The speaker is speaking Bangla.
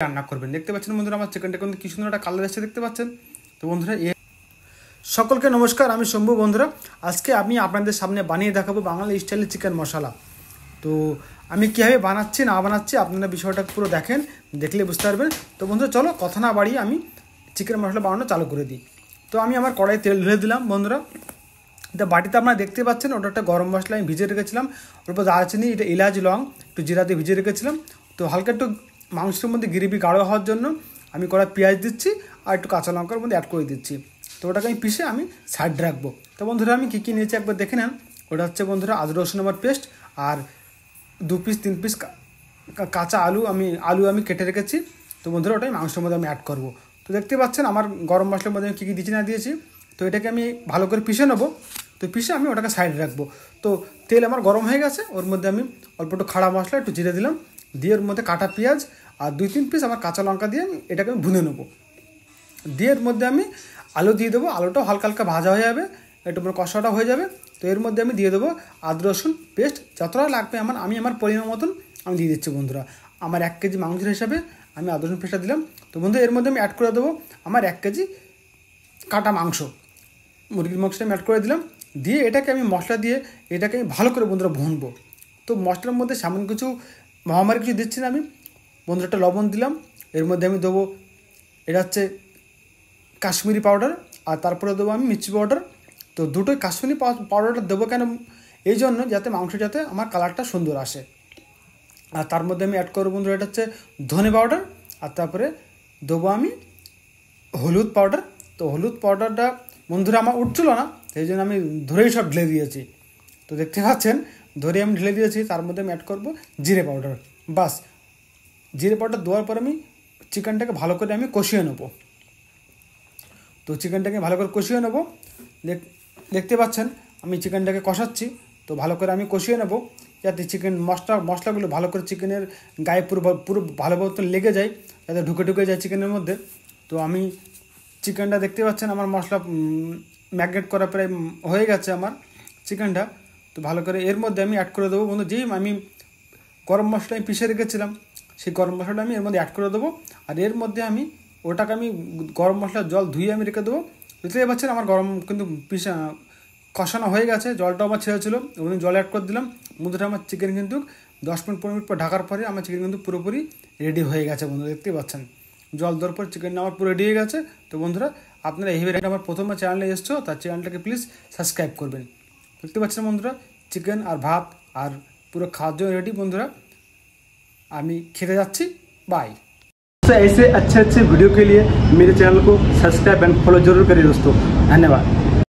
রান্না করবেন। দেখতে পাচ্ছেন বন্ধুরা আমার চিকেনটা কিন্তু কি সুন্দর একটা কালার এসেছে দেখতে পাচ্ছেন। তো বন্ধুরা সকলকে নমস্কার, আমি শম্ভু। বন্ধুরা আজকে আমি আপনাদের সামনে বানিয়ে দেখাবো বাঙালি স্টাইলের চিকেন মশলা। তো আমি কীভাবে বানাচ্ছি না বানাচ্ছি আপনারা বিষয়টা পুরো দেখেন, দেখলে বুঝতে পারবেন। তো বন্ধুরা চলো কথা না বাড়িয়ে আমি চিকেন মশলা বানানো চালু করে দিই। তো আমি আমার কড়াই তেল ঢেলে দিলাম বন্ধুরা। এটা বাটিতে আপনারা দেখতে পাচ্ছেন, ওটা একটা গরম মশলা আমি ভিজিয়ে রেখেছিলাম। ওর উপর দারচিনি, এটা এলাচ, লং, একটু জিরা দিয়ে ভিজিয়ে রেখেছিলাম। তো হালকা একটু মাংসের মধ্যে গ্রেভি গাঢ় হওয়ার জন্য আমি কড়াই পেঁয়াজ দিচ্ছি আর একটু কাঁচা লঙ্কার মধ্যে অ্যাড করে দিচ্ছি। তো ওটাকে আমি পিষে আমি সাইড রাখবো। তো বন্ধুরা আমি কী কী নিয়েছি একবার দেখে নেন। ওটা হচ্ছে বন্ধুরা আদা রসুন আমার পেস্ট, আর 2 পিস 3 পিস কাঁচা আলু আমি কেটে রেখেছি। তো বন্ধুরা ওটাই মাংসের মধ্যে আমি অ্যাড করবো। তো দেখতে পাচ্ছেন আমার গরম মশলার মধ্যে আমি কী কী দিচ্ছি না দিয়েছি। তো এটাকে আমি ভালো করে পিষে নেবো। তো পিষে আমি ওটাকে সাইডে রাখবো। তো তেল আমার গরম হয়ে গেছে, ওর মধ্যে আমি অল্প একটু খাড়া মশলা, একটু জিরে দিলাম, দিয়ে ওর মধ্যে কাটা পেঁয়াজ আর 2-3 পিস আমার কাঁচা লঙ্কা দিয়ে এটাকে আমি ভুনে নেবো। দিয়ে এর মধ্যে আমি আলু দিয়ে দেবো। আলুটাও হালকা হালকা ভাজা হয়ে যাবে, একটু পুরো কষাটা হয়ে যাবে। তো এর মধ্যে আমি দিয়ে দেবো আদা রসুন পেস্ট, যতটা লাগবে আমার পরিমাণ মতন আমি দিয়ে দিচ্ছি বন্ধুরা। আমার 1 কেজি মাংসের হিসাবে আমি আদা রসুন পেস্টটা দিলাম। তো বন্ধুরা এর মধ্যে আমি অ্যাড করে দেবো আমার 1 কেজি কাটা মাংস, মুরগির মাংসটা আমি অ্যাড করে দিলাম। দিয়ে এটাকে আমি মশলা দিয়ে এটাকে আমি ভালো করে বন্ধুরা ভুনবো। তো মশলার মধ্যে সামান্য কিছু মহামারী কিছু দিচ্ছি না আমি বন্ধুরা, একটা লবণ দিলাম। এর মধ্যে আমি দেবো এটা হচ্ছে কাশ্মীরি পাউডার, আর তারপরে দেবো আমি মির্চি পাউডার। তো দুটোই কাশ্মীরি পাউডারটা দেবো কেন, এই জন্য যাতে মাংস যাতে আমার কালারটা সুন্দর আসে। আর তার মধ্যে আমি অ্যাড করবো বন্ধুরা এটা হচ্ছে ধনে পাউডার, আর তারপরে দেবো আমি হলুদ পাউডার। তো হলুদ পাউডারটা বন্ধুরা আমার উঠছিল না, সেই জন্য আমি ধরেই সব ঢেলে দিয়েছি। তো দেখতে পাচ্ছেন ধরে আমি ঢেলে দিয়েছি। তার মধ্যে আমি অ্যাড করবো জিরে পাউডার। বাস, জিরে পাউডার দেওয়ার পর আমি চিকেনটাকে ভালো করে আমি কষিয়ে নেবো। তো চিকেনটাকে ভালো করে কষিয়ে নেবো। দেখতে পাচ্ছেন আমি চিকেনটাকে কষাচ্ছি। তো ভালো করে আমি কষিয়ে নেবো যাতে মশলাগুলো ভালো করে চিকেনের গায়ে পুরো ভালো মতো লেগে যায়, যাতে ঢুকে যায় চিকেনের মধ্যে। তো আমি চিকেনটা দেখতে পাচ্ছেন আমার মশলা ম্যারিনেট করা প্রায় হয়ে গেছে আমার চিকেনটা। তো ভালো করে এর মধ্যে আমি অ্যাড করে দেবো বন্ধু, যেই আমি গরম মশলা আমি পিষে রেখেছিলাম সেই গরম মশলাটা আমি এর মধ্যে অ্যাড করে দেবো। আর এর মধ্যে ওটাকে আমি গরম মশলার জল ধুয়ে আমি রেখে দেবো। বুঝতে পারছেন আমার গরম কিন্তু কষানো হয়ে গেছে, জলটাও আমার ছেড়েছিল, ওই জল অ্যাড করে দিলাম। বন্ধুরা আমার চিকেন কিন্তু 10 মিনিট 15 মিনিট পর ঢাকার পরে আমার চিকেন কিন্তু পুরোপুরি রেডি হয়ে গেছে বন্ধুরা। দেখতে পাচ্ছেন জল দেওয়ার পর চিকেনটা আমার পুরো রেডি হয়ে গেছে। তো বন্ধুরা আপনারা এইভাবে আমার প্রথমবার চ্যানেলে এসছো, তার চ্যানেলটাকে প্লিজ সাবস্ক্রাইব করবেন। দেখতে পাচ্ছেন বন্ধুরা চিকেন আর ভাত আর পুরো খাওয়ার জন্য রেডি বন্ধুরা। আমি খেতে যাচ্ছি, बाय। ऐसे अच्छे वीडियो के लिए मेरे चैनल को सब्सक्राइब एंड फॉलो जरूर करिए दोस्तों। धन्यवाद।